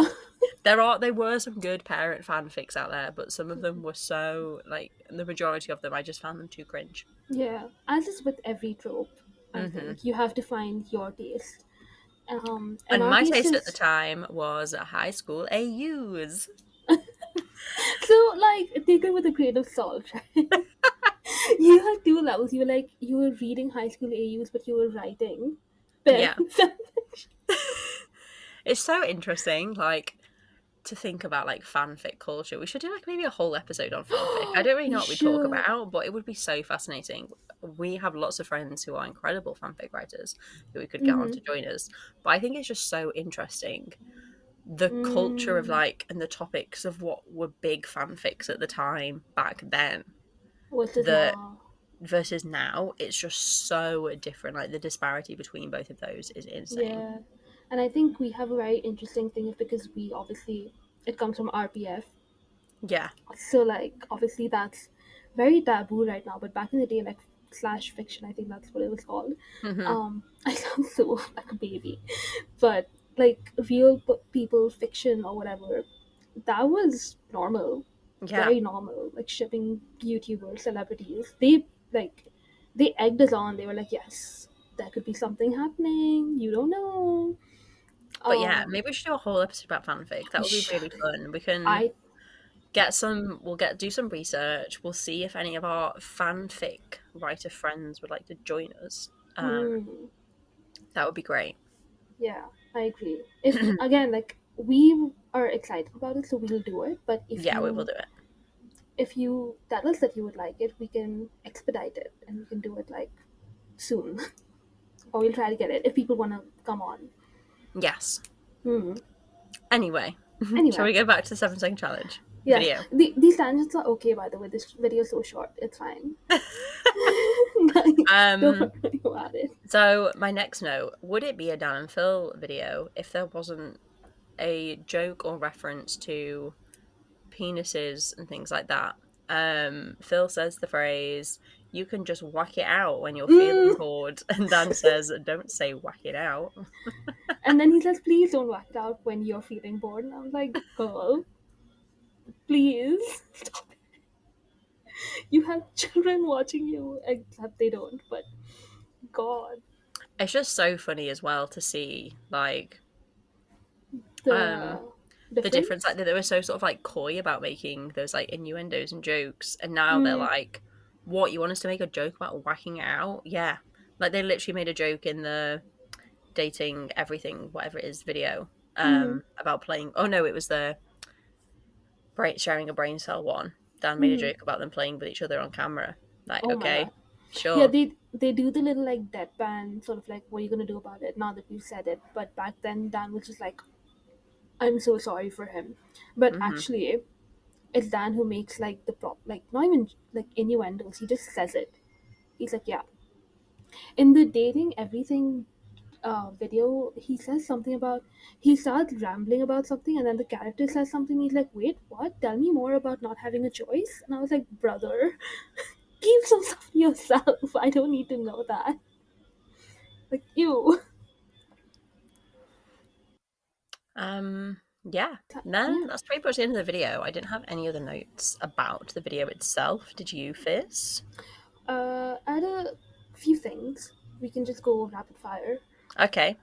There were some good parent fanfics out there, but some of them were so like the majority of them I just found them too cringe. Yeah. As is with every trope, I think you have to find your taste. And our my taste taste at is the time was high school AUs. so like taken with a grain of salt, right? You had 2 levels. You were reading high school AUs, but you were writing Yeah. fanfiction. It's so interesting, like, to think about like fanfic culture. We should do like maybe a whole episode on fanfic. I don't really know what we talk about, but it would be so fascinating. We have lots of friends who are incredible fanfic writers who we could get on to join us. But I think it's just so interesting the culture of like and the topics of what were big fanfics at the time back then versus now. It's just so different. Like the disparity between both of those is insane. Yeah, and I think we have a very interesting thing because we obviously it comes from RPF. Yeah. So like obviously that's very taboo right now, but back in the day, like slash fiction, I think that's what it was called. I sound so like a baby, but like real people fiction or whatever, that was normal. Yeah. Very normal. Like shipping YouTubers, celebrities, they egged us on. They were like, yes, there could be something happening, you don't know. But yeah, maybe we should do a whole episode about fanfic. That would be really fun. We can I do some research. We'll see if any of our fanfic writer friends would like to join us. That would be great. Yeah, I agree. If again, like, we are excited about it, so we'll do it. But We will do it. if you tell us that you would like it, we can expedite it and we can do it like soon, or we'll try to get it if people want to come on. Yes. Hmm. Anyway, Anyway. shall we go back to the 7-second challenge? Yeah, Video. These tangents are okay, by the way. This video is so short. It's fine. Don't worry about it. So my next note, would it be a Dan and Phil video if there wasn't a joke or reference to penises and things like that? Phil says the phrase, "You can just whack it out when you're feeling bored," and Dan says, "Don't say whack it out." And then he says, "Please don't whack it out when you're feeling bored." And I was like, "Girl, please stop it. You have children watching you," except they don't, but God. It's just so funny as well to see, like, The difference. Like, they were so sort of like coy about making those like innuendos and jokes, and now they're like, "What, you want us to make a joke about whacking it out?" Yeah, like they literally made a joke in the dating everything whatever it is video about playing. Oh no, it was the sharing a brain cell one. Dan made a joke about them playing with each other on camera. Like, Oh okay, my God. sure. Yeah, they do the little like deadpan sort of like, "What are you gonna do about it?" Now that we've said it, but back then Dan was just like, "I'm so sorry for him," but actually, it's Dan who makes like the prop, like not even like innuendos. He just says it. He's like, "Yeah." In the dating everything video, he says something about, he starts rambling about something, and then the character says something. He's like, "Wait, what? Tell me more about not having a choice." And I was like, "Brother, keep some stuff to yourself. I don't need to know that." Like, ew. Yeah. Then that's pretty much the end of the video. I didn't have any other notes about the video itself. Did you, Fizz? I had a few things. We can just go rapid fire. Okay.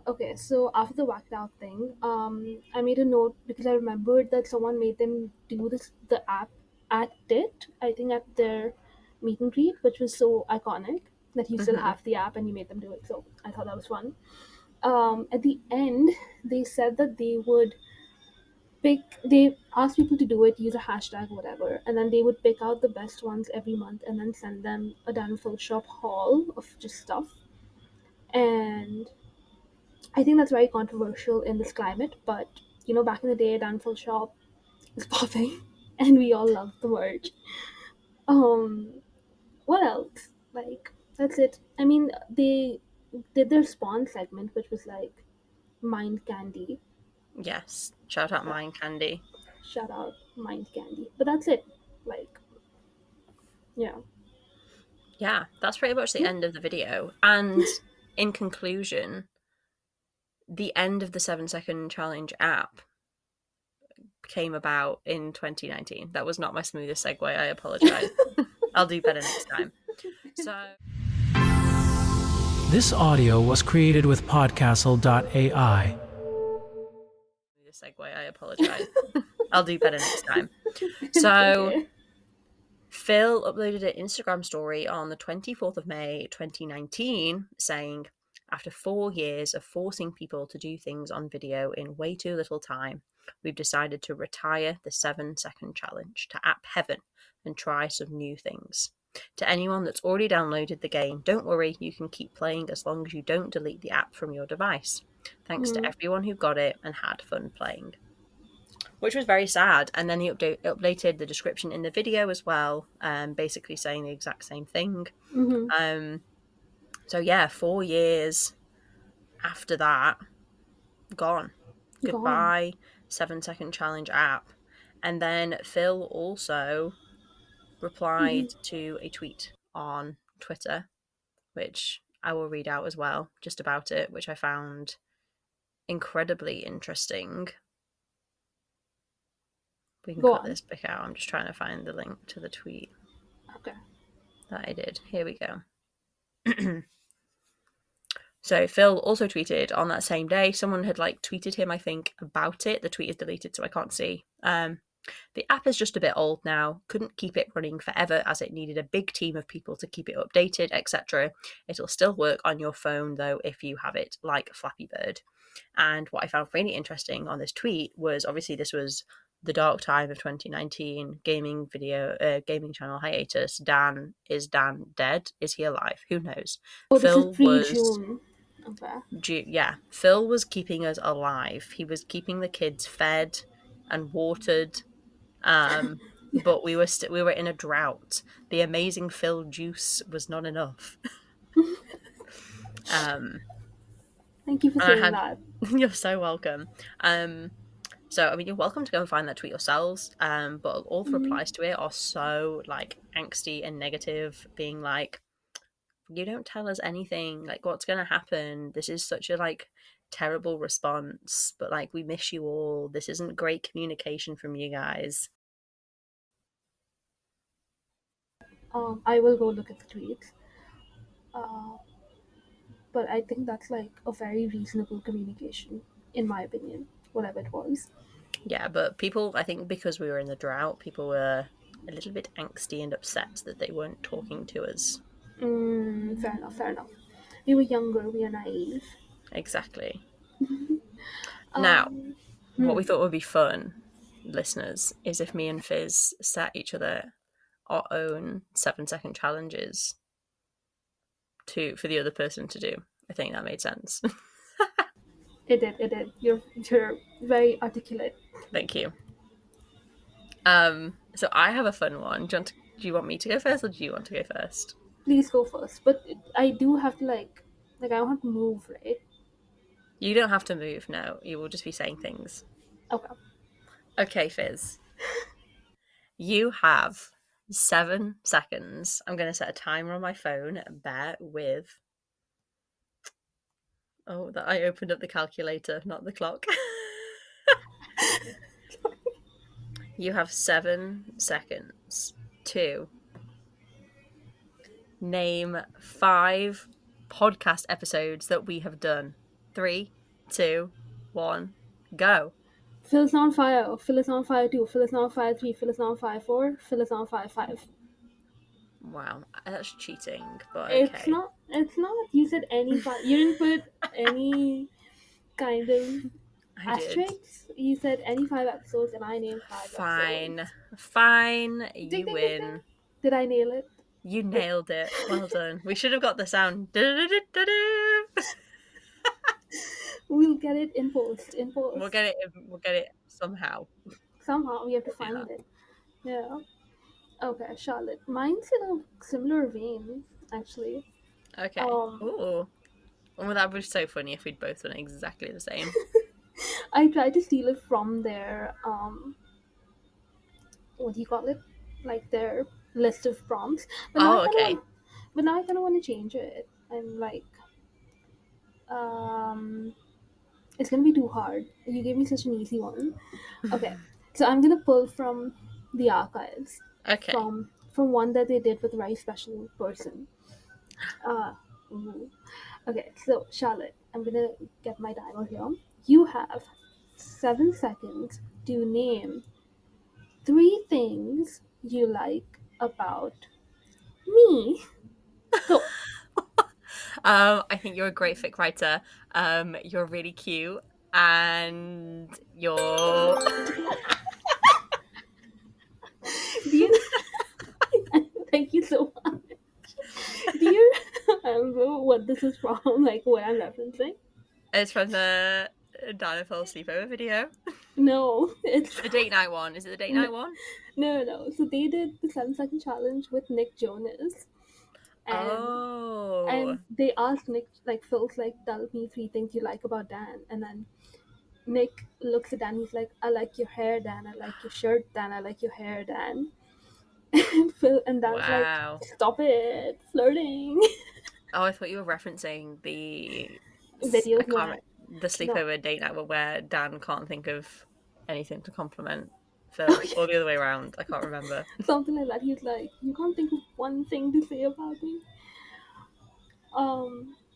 Okay, so after the whacked out thing, I made a note because I remembered that someone made them do the app at it, I think at their meet and greet, which was so iconic that you still have the app and you made them do it. So I thought that was fun. At the end, they said that they asked people to do it, use a hashtag, whatever, and then they would pick out the best ones every month and then send them a Dan Full Shop haul of just stuff. And I think that's very controversial in this climate, but back in the day, Dan Full Shop was popping, and we all loved the merch. What else? Like, that's it. I mean, they did their Spawn segment, which was like Mind Candy. Yes. Shout out Mind Candy. Shout out Mind Candy. But that's it. Like, yeah. Yeah, that's pretty much the end of the video. And in conclusion, the end of the 7-second challenge app came about in 2019. That was not my smoothest segue. I apologize. I'll do better next time. So, This audio was created with podcastle.ai. segue. I apologize. I'll do better next time. So, Okay. Phil uploaded an Instagram story on the 24th of May 2019 saying, "After 4 years of forcing people to do things on video in way too little time, we've decided to retire the 7-second challenge to app heaven and try some new things. To anyone that's already downloaded the game, don't worry, you can keep playing as long as you don't delete the app from your device. Thanks to everyone who got it and had fun playing." Which was very sad. And then he updated the description in the video as well, basically saying the exact same thing. So yeah, 4 years after that, gone. Goodbye, 7-second challenge app. And then Phil also replied to a tweet on Twitter, which I will read out as well, just about it, which I found incredibly interesting. We can cut this bit out. I'm just trying to find the link to the tweet. Okay. That I did. Here we go. So Phil also tweeted on that same day. Someone had like tweeted him, I think, about it. The tweet is deleted, so I can't see. The app is just a bit old now. Couldn't keep it running forever as it needed a big team of people to keep it updated, etc. It'll still work on your phone though if you have it, like Flappy Bird. And what I found really interesting on this tweet was obviously this was the dark time of 2019, gaming channel hiatus. Is Dan dead? Is he alive? Who knows? Oh, Phil this is was pre-June. Okay. yeah, Phil was keeping us alive. He was keeping the kids fed and watered. But we were in a drought. The amazing Phil juice was not enough. Thank you for saying that. You're so welcome. So I mean, you're welcome to go and find that tweet yourselves. But all the replies to it are so like angsty and negative, being like, "You don't tell us anything. Like, what's gonna happen? This is such a like terrible response. But like, we miss you all. This isn't great communication from you guys." I will go look at the tweets. But I think that's like a very reasonable communication, in my opinion, whatever it was. Yeah, but people, I think because we were in the drought, people were a little bit angsty and upset that they weren't talking to us. Fair enough. We were younger, we are naive. Exactly. Now, what we thought would be fun, listeners, is if me and Fizz set each other our own 7-second challenges for the other person to do. I think that made sense. It did. You're very articulate. Thank you. So I have a fun one. Do you want me to go first, or do you want to go first? Please go first. But I do have to like I don't have to move, right? You don't have to move, no. You will just be saying things. Okay. Okay, Fizz. You have 7 seconds. I'm going to set a timer on my phone. Bear with. Oh, that I opened up the calculator, not the clock. You have 7 seconds to name 5 podcast episodes that we have done. 3, 2, 1, go. Phil is on fire. Phil is on fire 2. Phil is on fire 3. Phil is on fire 4. Phil is on fire 5. Wow, that's cheating, but okay. It's not. You said any 5. You didn't put any kind of asterisks. You said any 5 episodes, and I named 5 episodes. Fine, you win. Did I nail it? You nailed it. Well done. We should have got the sound. We'll get it in post. We'll get it somehow. Somehow we have to find it. Yeah. Okay, Charlotte. Mine's in a similar vein, actually. Okay. Ooh. Well, that would be so funny if we'd both done exactly the same. I tried to steal it from their what do you call it? Like their list of prompts. But okay. But now I kind of want to change it. I'm like, it's gonna be too hard. You gave me such an easy one. Okay, so I'm gonna pull from the archives. Okay. From one that they did with a very special person. Okay, so Charlotte, I'm gonna get my timer here. You have 7 seconds to name 3 things you like about me. Go. I think you're a great fic writer. You're really cute, and you're. Thank you so much. Do you remember what this is from? Like what I'm referencing? It's from the Dana Phil sleepover video. No, it's the date night one. Is it the date night one? No. So they did the 7-second challenge with Nick Jonas. And they asked Nick, like, Phil's like, tell me 3 things you like about Dan. And then Nick looks at Dan, he's like, I like your hair, Dan. I like your shirt, Dan. I like your hair, Dan. And Phil and Dan's like, stop it, flirting. Oh, I thought you were referencing the video. The sleepover date night where Dan can't think of anything to compliment Phil, or the other way around. I can't remember. Something like that. He's like, you can't think of one thing to say about me.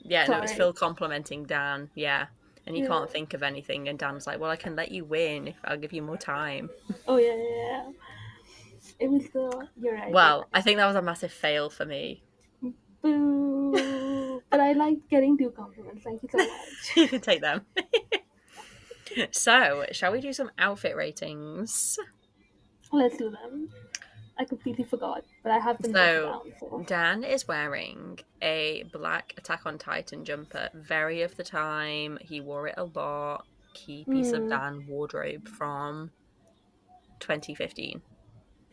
Yeah, no, it was Sorry. Phil complimenting Dan. Yeah. And he Yeah. can't think of anything. And Dan's like, well, I can let you win if I'll give you more time. Oh yeah. It was the. You're right. You're Well, I right. think that was a massive fail for me. Boo! But I like getting 2 compliments. Thank you so much. You can take them. So, shall we do some outfit ratings? Let's do them. I completely forgot, but I have them written So, down. So. Dan is wearing a black Attack on Titan jumper. Very of the time. He wore it a lot. Key piece of Hmm. Dan wardrobe from 2015.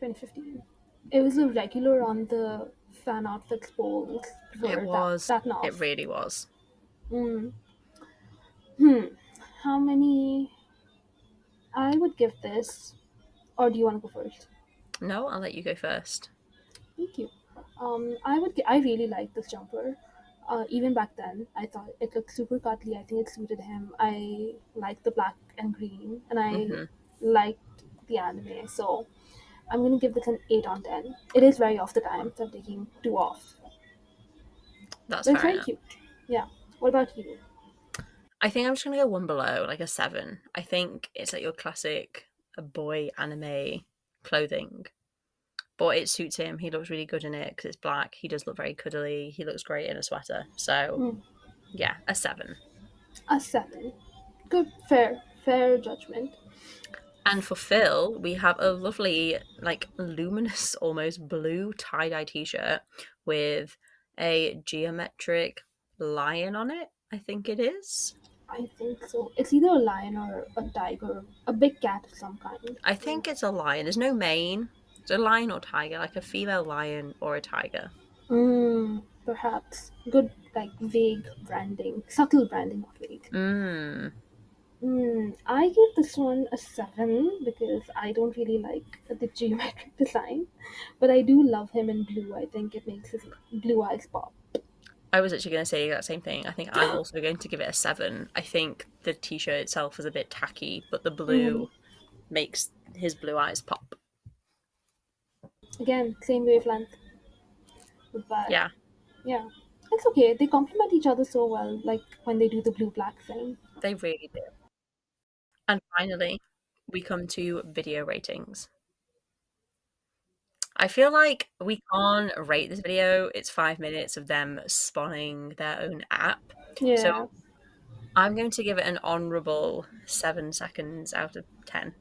2015. It was a regular on the fan outfits polls It for was. that It North. really was. Mm. Hmm. How many? I would give this. Or do you want to go first? No, I'll let you go first. Thank you. I would. I really like this jumper. Even back then, I thought it looked super cuddly. I think it suited him. I liked the black and green, and I Hmm. liked the anime. So I'm gonna give this an 8 on 10. It is very off the time, so I'm taking 2 off. That's But it's fair very enough. cute. Yeah. What about you? I think I'm just gonna go one below, like a 7. I think it's like your classic boy anime clothing, but it suits him. He looks really good in it because it's black. He does look very cuddly. He looks great in a sweater. So Mm, yeah, a 7. a 7. Good, fair judgment. And for Phil, we have a lovely, like luminous, almost blue tie-dye t-shirt with a geometric lion on it. I think it is. I think so. It's either a lion or a tiger, a big cat of some kind. I think it's a lion. There's no mane. It's a lion or tiger, like a female lion or a tiger. Perhaps. Good, like vague branding, subtle branding, not vague. Mmm. I give this one a 7 because I don't really like the geometric design, but I do love him in blue. I think it makes his blue eyes pop. I was actually going to say that same thing. I think I'm also going to give it a 7. I think the t-shirt itself is a bit tacky, but the Mm. blue makes his blue eyes pop. Again, same wavelength, but Yeah, yeah, it's okay. They complement each other so well, like when they do the blue black thing. they really do. And finally, we come to video ratings. I feel like we can't rate this video. It's 5 minutes of them spawning their own app. So Yeah. I'm going to give it an honourable 7 seconds out of 10.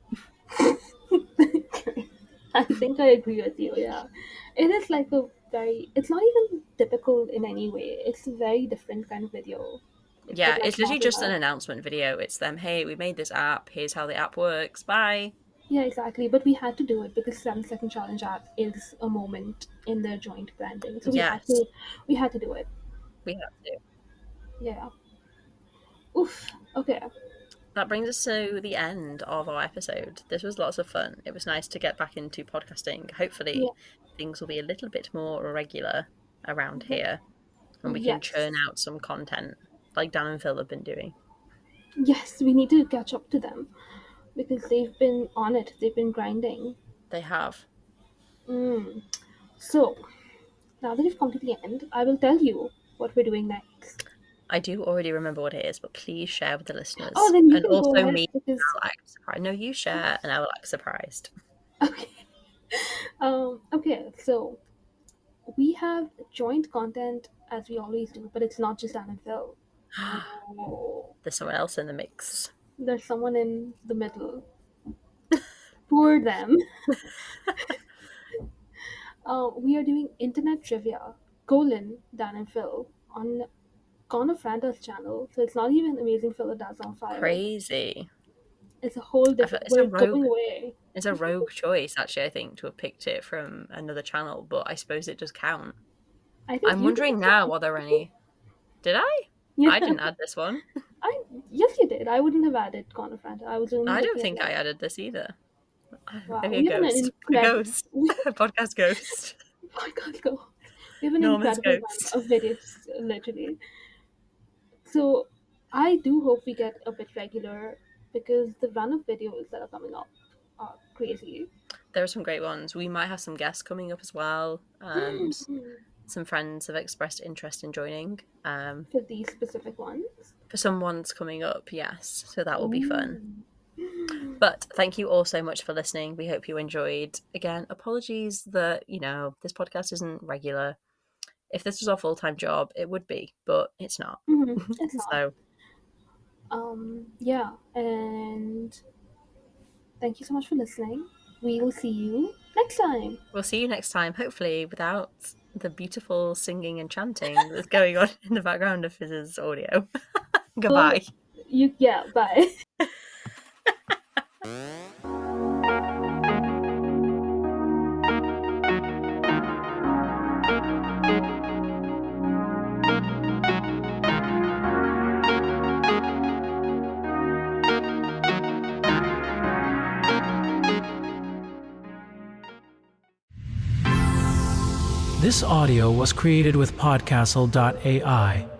I think I agree with you. Yeah, it is like a very. It's not even typical in any way. It's a very different kind of video, but Yeah, like it's literally not just an enough. announcement video. It's them, hey, we made this app. Here's how the app works. Bye. Yeah, exactly. But we had to do it because 7 second challenge app is a moment in their joint branding. So we had Yes, to. We had to do it. we have to. Yeah. Oof. Okay. That brings us to the end of our episode. This was lots of fun. It was nice to get back into podcasting. Yeah. Hopefully, things will be a little bit more regular around here and we can churn Yes. out some content like Dan and Phil have been doing. Yes. We need to catch up to them because they've been on it. They've been grinding. They have. Mm. So now that we've come to the end, I will tell you what we're doing next. I do already remember what it is, but please share with the Oh, listeners. then you And can go also ahead me, because I'll act surprised. No, you share and I will act surprised. okay. Okay, so we have joint content as we always do, but it's not just Dan and Phil. Oh, There's someone else in the mix. there's someone in the middle. Poor them. We are doing internet trivia, colon Dan and Phil on Connor Franda's channel. So it's not even Amazing Phil that does on fire. Crazy. It's a whole I feel different. We're going away. it's a rogue choice actually, I think, to have picked it from another channel, but I suppose it does count. I think I'm you did wondering as now, well. are there any? Did I? Yeah. I didn't add this one. I yes, you did. I wouldn't have added Connor Franta. I was only I don't looking at think I like, added this either. wow, Maybe a we have an ghost. A incredible. ghost. A podcast ghost. I can't go. We have an Norman's incredible run ghost. of videos, literally. So I do hope we get a bit regular because the run of videos that are coming up are crazy. There are some great ones. We might have some guests coming up as well. some friends have expressed interest in joining. For these specific ones. For some ones coming up, yes. So that will be fun. Ooh. But thank you all so much for listening. We hope you enjoyed. Again, apologies that, this podcast isn't regular. If this was our full-time job, it would be, but it's not. It's not. So, yeah, and thank you so much for listening. We will see you next time. we'll see you next time, hopefully without the beautiful singing and chanting that's going on in the background of Fizz's audio. Goodbye. Bye. This audio was created with Podcastle.ai